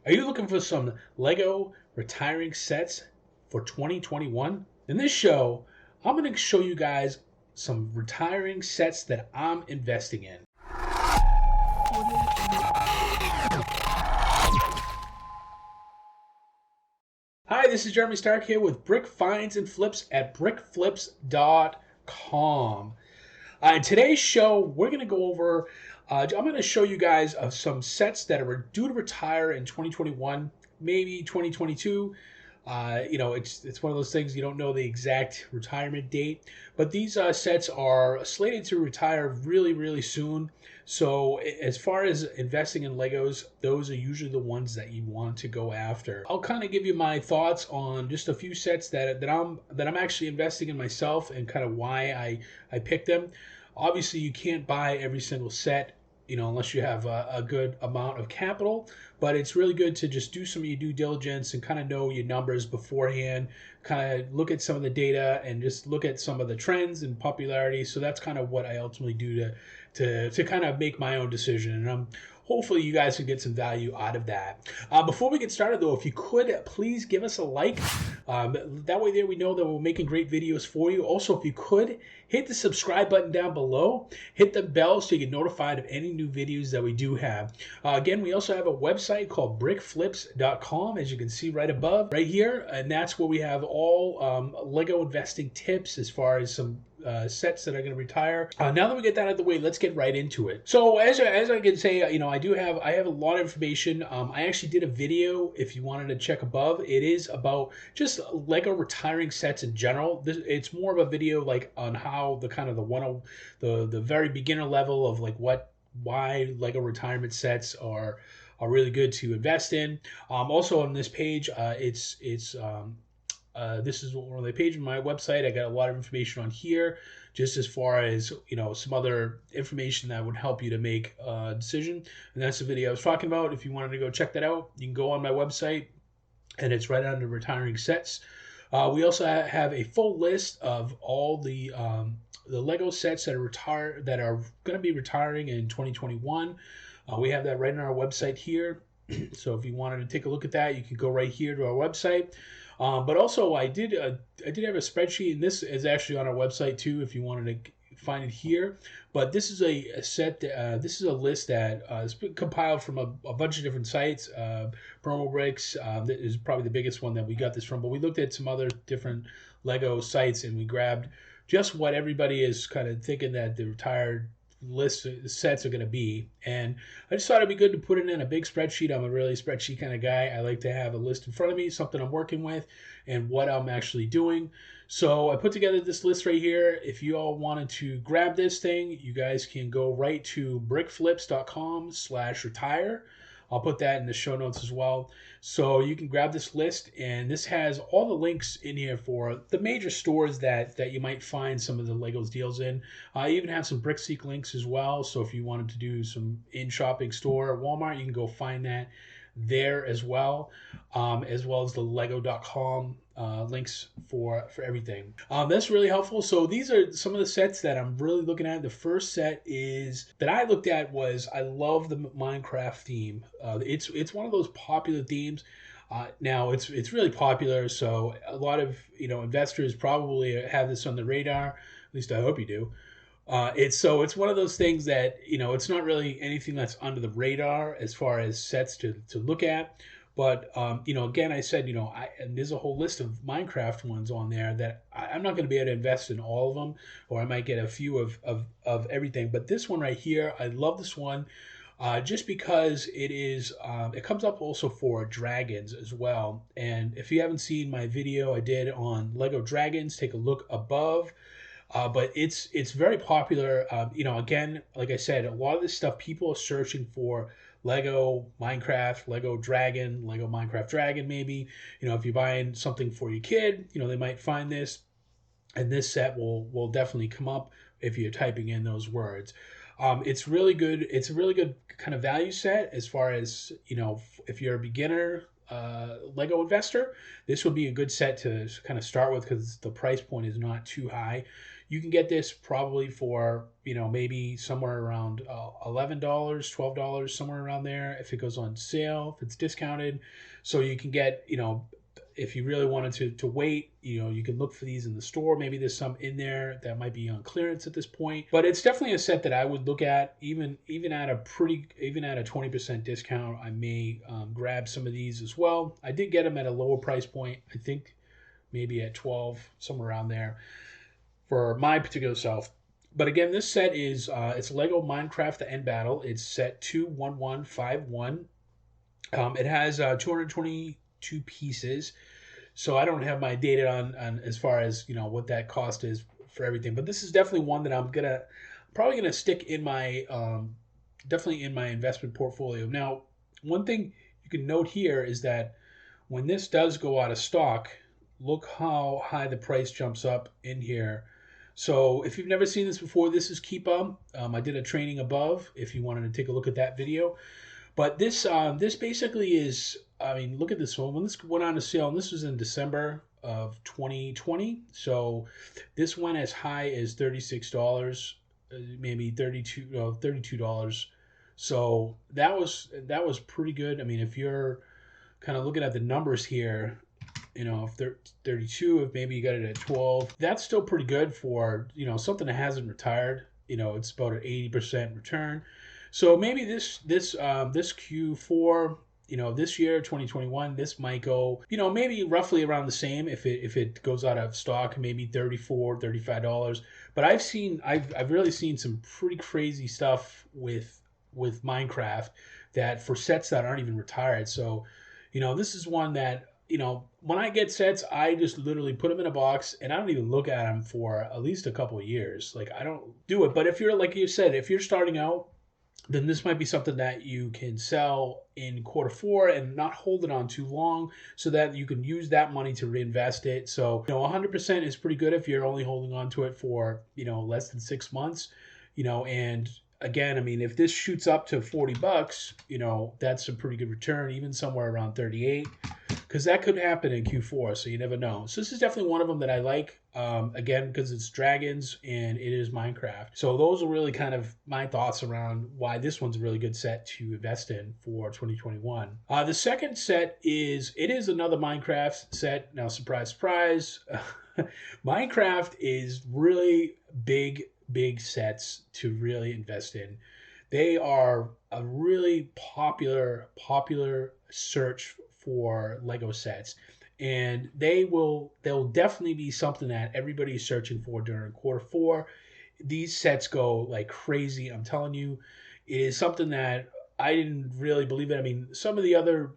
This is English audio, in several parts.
Are you looking for some Lego retiring sets for 2021? In this show, I'm going to show you guys some retiring sets that I'm investing in. Hi, this is Jeremy Stark here with Brick Finds and Flips at brickflips.com. In today's show, we're going to go over, I'm going to show you guys some sets that are due to retire in 2021, maybe 2022. It's one of those things you don't know the exact retirement date, but these sets are slated to retire really, really soon. So as far as investing in Legos, those are usually the ones that you want to go after. I'll kind of give you my thoughts on just a few sets that I'm actually investing in myself and kind of why I picked them. Obviously, you can't buy every single set, unless you have a good amount of capital. But it's really good to just do some of your due diligence and kind of know your numbers beforehand, kind of look at some of the data and just look at some of the trends and popularity. So that's kind of what I ultimately do to kind of make my own decision. And hopefully you guys can get some value out of that. Before we get started though, if you could, please give us a like. That way there we know that we're making great videos for you. Also, if you could, hit the subscribe button down below. Hit the bell so you get notified of any new videos that we do have. Again, we also have a website called brickflips.com, as you can see right above, right here. And that's where we have all Lego investing tips as far as some sets that are going to retire. Now that we get that out of the way, let's get right into it. So as I can say, I have a lot of information. I actually did a video, if you wanted to check above. It is about just Lego retiring sets in general. It's more of a video like on how the very beginner level of like why Lego retirement sets are really good to invest in. Also on this page, this is one of the pages on my website. I got a lot of information on here, just as far as some other information that would help you to make a decision. And that's the video I was talking about. If you wanted to go check that out, you can go on my website, and it's right under retiring sets. We also have a full list of all the Lego sets that are going to be retiring in 2021. We have that right on our website here. So if you wanted to take a look at that, you can go right here to our website. But also, I did have a spreadsheet, and this is actually on our website too, if you wanted to find it here. But this is a set. This is a list that has been compiled from a bunch of different sites. Promo Bricks that is probably the biggest one that we got this from. But we looked at some other different Lego sites, and we grabbed just what everybody is kind of thinking that the retired list sets are going to be. And I just thought it'd be good to put it in a big spreadsheet. I'm a really spreadsheet kind of guy. I like to have a list in front of me, something I'm working with, and what I'm actually doing. So I put together this list right here. If you all wanted to grab this thing, you guys can go right to brickflips.com/retire. I'll put that in the show notes as well. So you can grab this list, and this has all the links in here for the major stores that you might find some of the Legos deals in. I even have some BrickSeek links as well. So if you wanted to do some in-shopping store at Walmart, you can go find that there as well as the lego.com links for everything. That's really helpful. So these are some of the sets that I'm really looking at. The first set that I looked at was, I love the Minecraft theme. It's one of those popular themes. Now it's really popular, so a lot of investors probably have this on the radar. At least I hope you do. It's one of those things that it's not really anything that's under the radar as far as sets to look at. But again, I said and there's a whole list of Minecraft ones on there that I'm not going to be able to invest in all of them, or I might get a few of everything. But this one right here, I love this one. Just because it comes up also for dragons as well. And if you haven't seen my video I did on Lego Dragons, take a look above. But it's very popular. Again, like I said, a lot of this stuff people are searching for Lego Minecraft, Lego Dragon, Lego Minecraft Dragon maybe. If you're buying something for your kid, they might find this, and this set will definitely come up if you're typing in those words. It's really good. It's a really good kind of value set as far as, if you're a beginner Lego investor, this would be a good set to kind of start with because the price point is not too high. You can get this probably for, maybe somewhere around $11, $12, somewhere around there if it goes on sale, if it's discounted. So you can get, if you really wanted to wait, you can look for these in the store. Maybe there's some in there that might be on clearance at this point. But it's definitely a set that I would look at, even at a 20% discount. I may grab some of these as well. I did get them at a lower price point. I think maybe at 12, somewhere around there, for my particular self. But again, this set is it's Lego Minecraft The End Battle. It's set 21151. It has 222 pieces. So I don't have my data on as far as what that cost is for everything. But this is definitely one that I'm probably gonna stick in my definitely in my investment portfolio. Now, one thing you can note here is that when this does go out of stock, look how high the price jumps up in here. So if you've never seen this before, this is Keepa. I did a training above if you wanted to take a look at that video. But this basically is, I mean, look at this one. When this went on sale, and this was in December of 2020. So this went as high as $36, maybe $32. So that was pretty good. I mean, if you're kind of looking at the numbers here, if they're 32, if maybe you got it at 12, that's still pretty good for, something that hasn't retired. It's about an 80% return. So maybe this Q4, this year, 2021, this might go, maybe roughly around the same if it goes out of stock, maybe $34, $35. But I've really seen some pretty crazy stuff with Minecraft, that for sets that aren't even retired. So, this is one that, when I get sets, I just literally put them in a box and I don't even look at them for at least a couple of years. Like, I don't do it. But if you're, like you said, if you're starting out, then this might be something that you can sell in Q4 and not hold it on too long, so that you can use that money to reinvest it. So, 100% is pretty good if you're only holding on to it for, less than 6 months, and again, I mean, if this shoots up to $40, that's a pretty good return, even somewhere around 38, because that could happen in Q4, so you never know. So this is definitely one of them that I like, again, because it's dragons and it is Minecraft. So those are really kind of my thoughts around why this one's a really good set to invest in for 2021. The second set is another Minecraft set. Now, surprise, surprise, Minecraft is really big sets to really invest in. They are a really popular search for Lego sets, and they'll definitely be something that everybody's searching for during Q4. These sets go like crazy. I'm telling you, it is something that I didn't really believe it. I mean, some of the other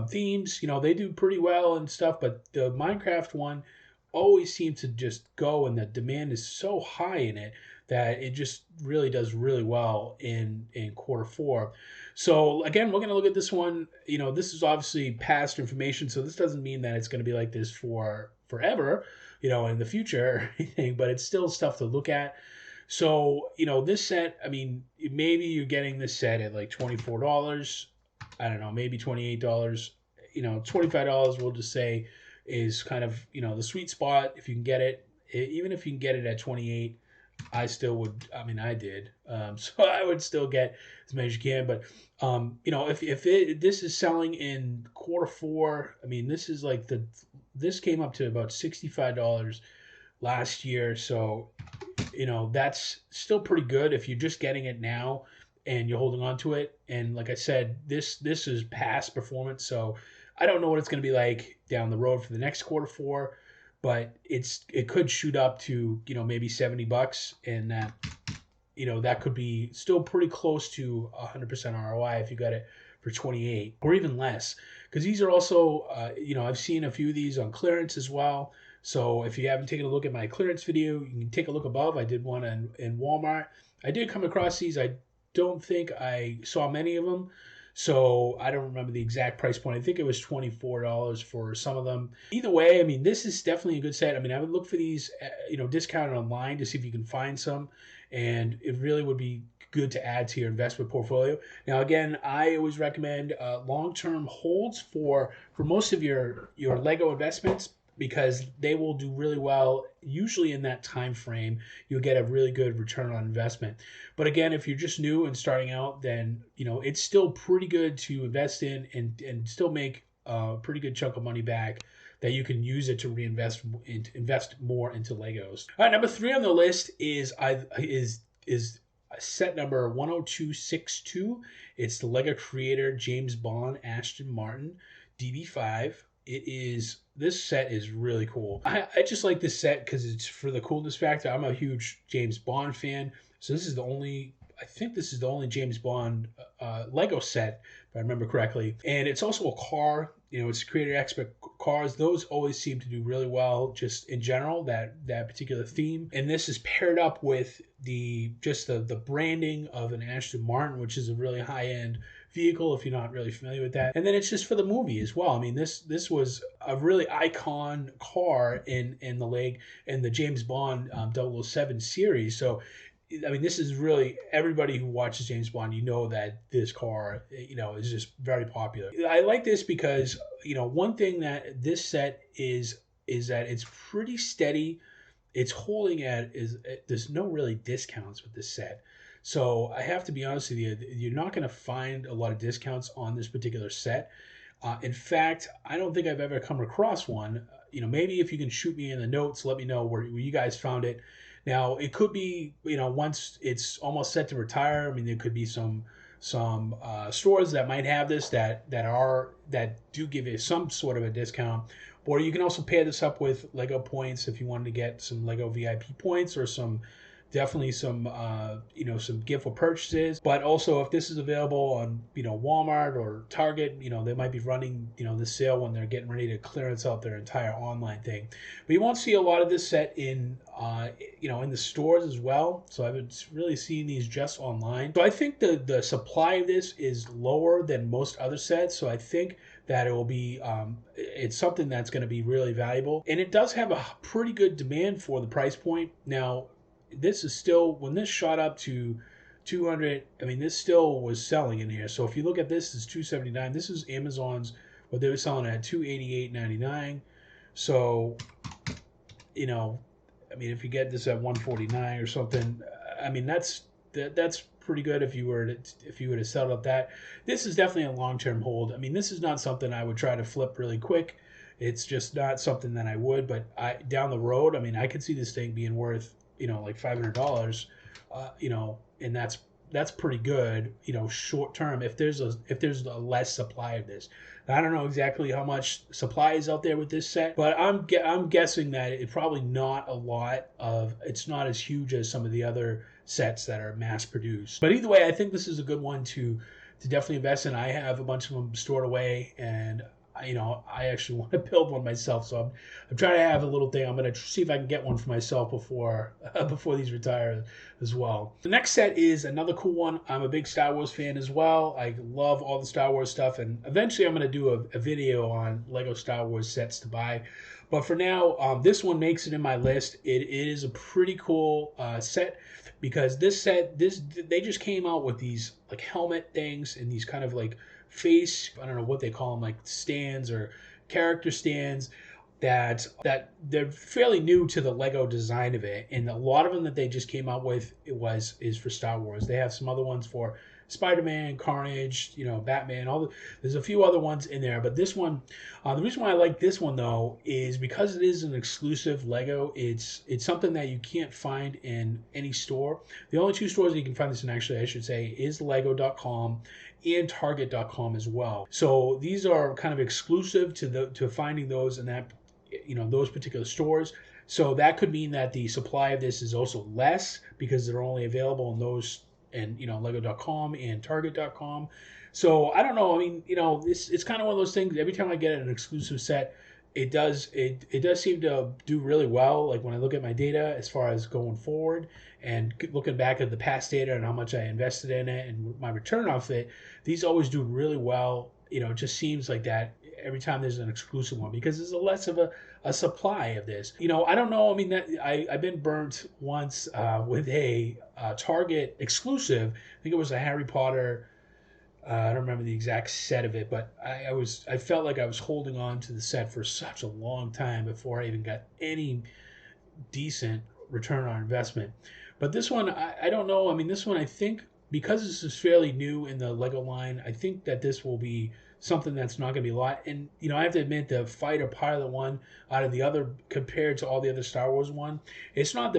themes, they do pretty well and stuff, but the Minecraft one always seems to just go, and the demand is so high in it that it just really does really well in Q4. So again, we're going to look at this one. This is obviously past information, so this doesn't mean that it's going to be like this for forever, in the future or anything, but it's still stuff to look at. So, this set, I mean, maybe you're getting this set at like $24. I don't know, maybe $28. $25, we'll just say, is kind of, the sweet spot if you can get it. Even if you can get it at 28, I still would. I mean, I did. So I would still get as many as you can. But if this is selling in Q4, I mean, this is like this came up to about $65 last year. So that's still pretty good if you're just getting it now and you're holding on to it. And like I said, this is past performance. So I don't know what it's going to be like down the road for the next Q4, but it could shoot up to maybe $70, and that could be still pretty close to 100% ROI if you got it for 28 or even less, because these are also I've seen a few of these on clearance as well. So if you haven't taken a look at my clearance video, you can take a look above. I did one in Walmart. I did come across these. I don't think I saw many of them, so I don't remember the exact price point. I think it was $24 for some of them. Either way, I mean, this is definitely a good set. I mean, I would look for these, discounted online to see if you can find some, and it really would be good to add to your investment portfolio. Now, again, I always recommend long-term holds for most of your Lego investments. because they will do really well. Usually in that time frame, you'll get a really good return on investment. But again, if you're just new and starting out, then it's still pretty good to invest in and still make a pretty good chunk of money back that you can use it to invest more into Legos. All right, number 3 on the list is set number 10262. It's the Lego creator James Bond Aston Martin DB5. This set is really cool. I just like this set because it's for the coolness factor. I'm a huge James Bond fan, so I think this is the only James Bond Lego set, if I remember correctly. And it's also a car. It's creator expert cars. Those always seem to do really well, just in general, that particular theme. And this is paired up with the branding of an Aston Martin, which is a really high end vehicle if you're not really familiar with that. And then it's just for the movie as well. I mean, this was a really icon car in the James Bond 007 series. So I mean, this is really everybody who watches James Bond. That this car, is just very popular. I like this because one thing that this set is that it's pretty steady. It's holding there's no really discounts with this set. So I have to be honest with you, you're not going to find a lot of discounts on this particular set. In fact, I don't think I've ever come across one. Maybe if you can shoot me in the notes, let me know where you guys found it. Now, it could be, once it's almost set to retire. I mean, there could be some stores that might have this that do give you some sort of a discount. Or you can also pair this up with Lego points if you wanted to get some Lego VIP points or some gift for purchases. But also, if this is available on Walmart or Target, they might be running the sale when they're getting ready to clearance out their entire online thing. But you won't see a lot of this set in the stores as well. So I've been really seeing these just online. So I think the supply of this is lower than most other sets. So I think that it will be it's something that's going to be really valuable, and it does have a pretty good demand for the price point. Now, this is still, when this shot up to 200, I mean, this still was selling in here. So if you look at this, it's 279. This is Amazon's, what they were selling at 288.99. So I mean, if you get this at 149 or something, I mean, that's pretty good if you were to sell it up that. This is definitely a long-term hold. I mean, this is not something I would try to flip really quick. It's just not something that I would, but down the road, I mean, I could see this thing being worth like $500, and that's pretty good, short term. If there's a less supply of this, I don't know exactly how much supply is out there with this set, but I'm guessing that it probably not a lot of. It's not as huge as some of the other sets that are mass produced. But either way, I think this is a good one to definitely invest in. I have a bunch of them stored away, and I actually want to build one myself. So I'm trying to have a little thing. I'm going to see if I can get one for myself before these retire as well. The next set is another cool one. I'm a big Star Wars fan as well. I love all the Star Wars stuff, and eventually I'm going to do a video on Lego Star Wars sets to buy. But for now, this one makes it in my list. It is a pretty cool set because this set, they just came out with these like helmet things and these kind of like face, I don't know what they call them, like stands or character stands that they're fairly new to the Lego design of it, and a lot of them that they just came out with is for Star Wars. They have some other ones for Spider-Man, Carnage, Batman, there's a few other ones in there, but this one, the reason why I like this one though is because it is an exclusive Lego. It's something that you can't find in any store. The only two stores that you can find this in, actually, I should say, is lego.com and target.com as well. So these are kind of exclusive to finding those in that, those particular stores. So that could mean that the supply of this is also less because they're only available in those, and lego.com and target.com. So I don't know. I mean, it's kind of one of those things. Every time I get an exclusive set, it does seem to do really well. Like when I look at my data as far as going forward and looking back at the past data and how much I invested in it and my return off it, these always do really well. It just seems like that every time there's an exclusive one because there's less of a supply of this. I don't know. I mean, I've been burnt once with a Target exclusive. I think it was a Harry Potter I don't remember the exact set of it, but I felt like I was holding on to the set for such a long time before I even got any decent return on investment. But this one, I don't know. I mean, this one, I think because this is fairly new in the Lego line, I think that this will be something that's not going to be a lot. And I have to admit, the fighter pilot one out of the other compared to all the other Star Wars one, it's not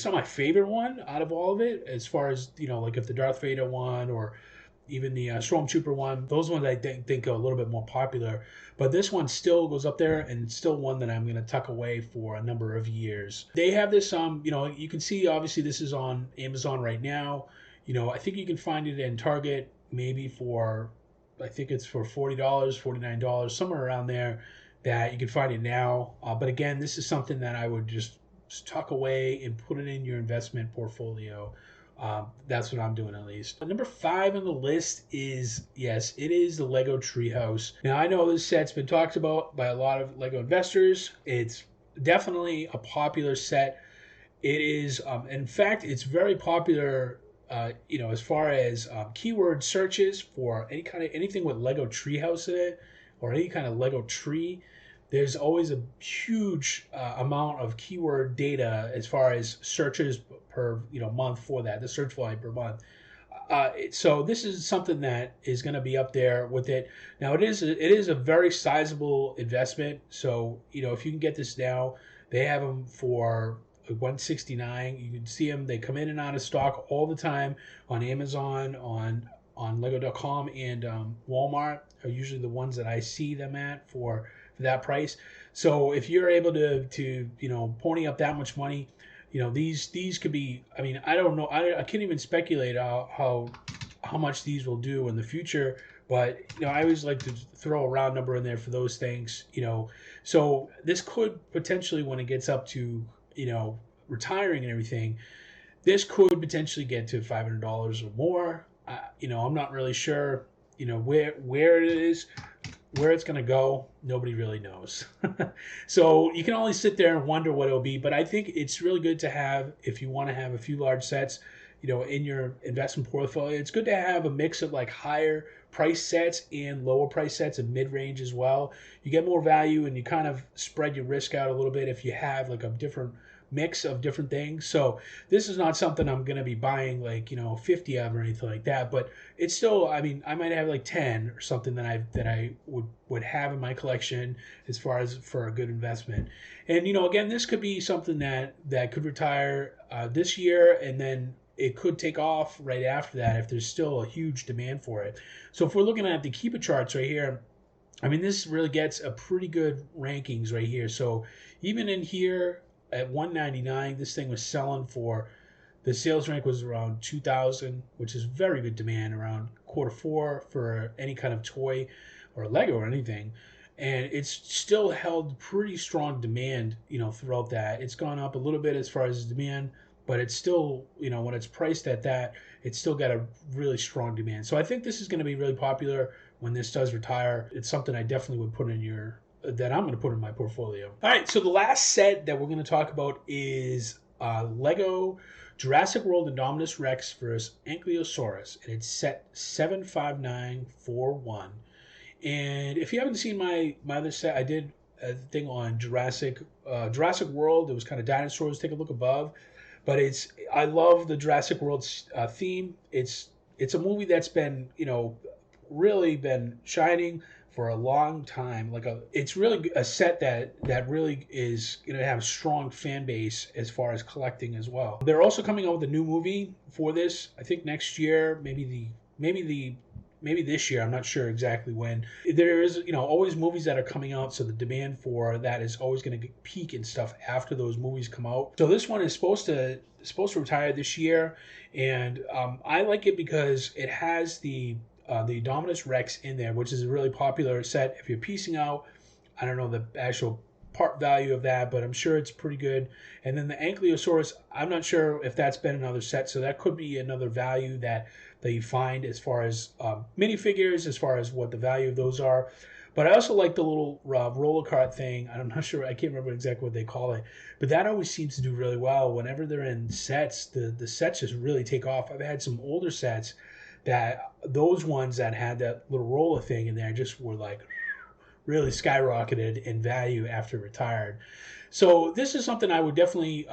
my favorite one out of all of it. As far as like if the Darth Vader one or even the Stormtrooper one, those ones I think are a little bit more popular. But this one still goes up there, and it's still one that I'm going to tuck away for a number of years. They have this, you can see obviously this is on Amazon right now. I think you can find it in Target maybe for, I think it's for $40, $49, somewhere around there that you can find it now. But again, this is something that I would just tuck away and put it in your investment portfolio. That's what I'm doing at least. Number 5 on the list is, yes, it is the Lego Treehouse. Now, I know this set's been talked about by a lot of Lego investors. It's definitely a popular set. It is, in fact, it's very popular, as far as keyword searches for anything with Lego Treehouse in it or any kind of Lego tree. There's always a huge amount of keyword data as far as searches per month for that, the search volume per month. So this is something that is going to be up there with it. Now it is a very sizable investment. So if you can get this now, they have them for $169. You can see them; they come in and out of stock all the time on Amazon, on Lego.com, and Walmart are usually the ones that I see them at for that price. So if you're able to pony up that much money, these could be. I mean, I don't know. I can't even speculate how much these will do in the future. But I always like to throw a round number in there for those things. So this could potentially, when it gets up to retiring and everything, this could potentially get to $500 or more. I'm not really sure. Where it is. Where it's going to go, nobody really knows. So you can only sit there and wonder what it'll be. But I think it's really good to have, if you want to have a few large sets, in your investment portfolio. It's good to have a mix of like higher price sets and lower price sets and mid-range as well. You get more value and you kind of spread your risk out a little bit if you have like a different mix of different things. So this is not something I'm going to be buying like 50 of or anything like that, but it's still, I mean, I might have like 10 or something that I would have in my collection as far as for a good investment. And again, this could be something that could retire this year, and then it could take off right after that if there's still a huge demand for it. So if we're looking at the Keepa charts right here, I mean, this really gets a pretty good rankings right here. So even in here at 199, this thing was selling for, the sales rank was around 2,000, which is very good demand, around Q4 for any kind of toy or Lego or anything. And it's still held pretty strong demand, throughout that. It's gone up a little bit as far as demand, but it's still, when it's priced at that, it's still got a really strong demand. So I think this is going to be really popular when this does retire. It's something I definitely would put in that I'm going to put in my portfolio. All right, so the last set that we're going to talk about is Lego Jurassic World Indominus Rex versus Ankylosaurus, and it's set 75941. And if you haven't seen my other set, I did a thing on Jurassic World. It was kind of dinosaurs. Take a look above. But I love the Jurassic World theme. It's a movie that's been really been shining for a long time. It's really a set that really is going to have a strong fan base as far as collecting as well. They're also coming out with a new movie for this. I think next year, maybe this year. I'm not sure exactly when. There is always movies that are coming out, so the demand for that is always going to peak and stuff after those movies come out. So this one is supposed to retire this year, and I like it because it has the Indominus Rex in there, which is a really popular set. If you're piecing out, I don't know the actual part value of that, but I'm sure it's pretty good. And then the Ankylosaurus, I'm not sure if that's been another set, so that could be another value that you find as far as minifigures, as far as what the value of those are. But I also like the little roller cart thing. I'm not sure, I can't remember exactly what they call it, but that always seems to do really well. Whenever they're in sets, the sets just really take off. I've had some older sets that those ones that had that little roller thing in there just were like really skyrocketed in value after retired. So this is something I would definitely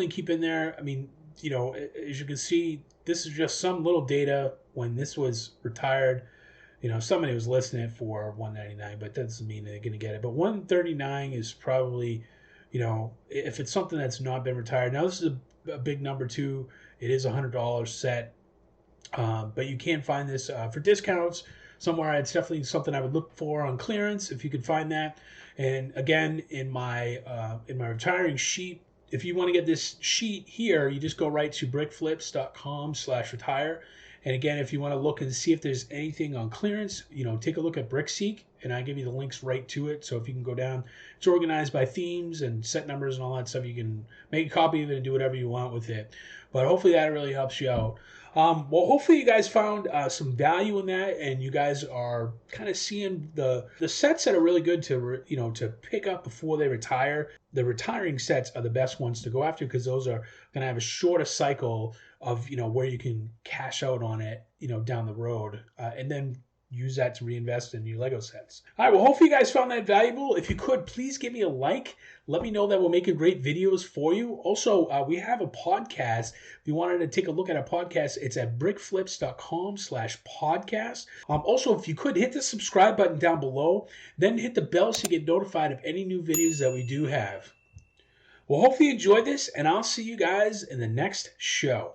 keep in there. I mean, as you can see, this is just some little data when this was retired. Somebody was listing it for 199, but that doesn't mean they're going to get it. But 139 is probably, if it's something that's not been retired. Now this is a big number too. It is $100 set, but you can find this for discounts somewhere. It's definitely something I would look for on clearance if you could find that. And again, in my retiring sheet, if you want to get this sheet here, you just go right to brickflips.com/retire. And again, if you want to look and see if there's anything on clearance, take a look at BrickSeek, and I give you the links right to it. So if you can go down, it's organized by themes and set numbers and all that stuff. You can make a copy of it and do whatever you want with it. But hopefully that really helps you out. Well, hopefully you guys found some value in that, and you guys are kind of seeing the sets that are really good to to pick up before they retire. The retiring sets are the best ones to go after because those are going to have a shorter cycle of where you can cash out on it down the road, and then use that to reinvest in your Lego sets. All right, well, hopefully you guys found that valuable. If you could, please give me a like. Let me know that we're making great videos for you. Also, we have a podcast. If you wanted to take a look at our podcast, it's at brickflips.com/podcast. Also, if you could, hit the subscribe button down below, then hit the bell so you get notified of any new videos that we do have. Well, hopefully you enjoyed this, and I'll see you guys in the next show.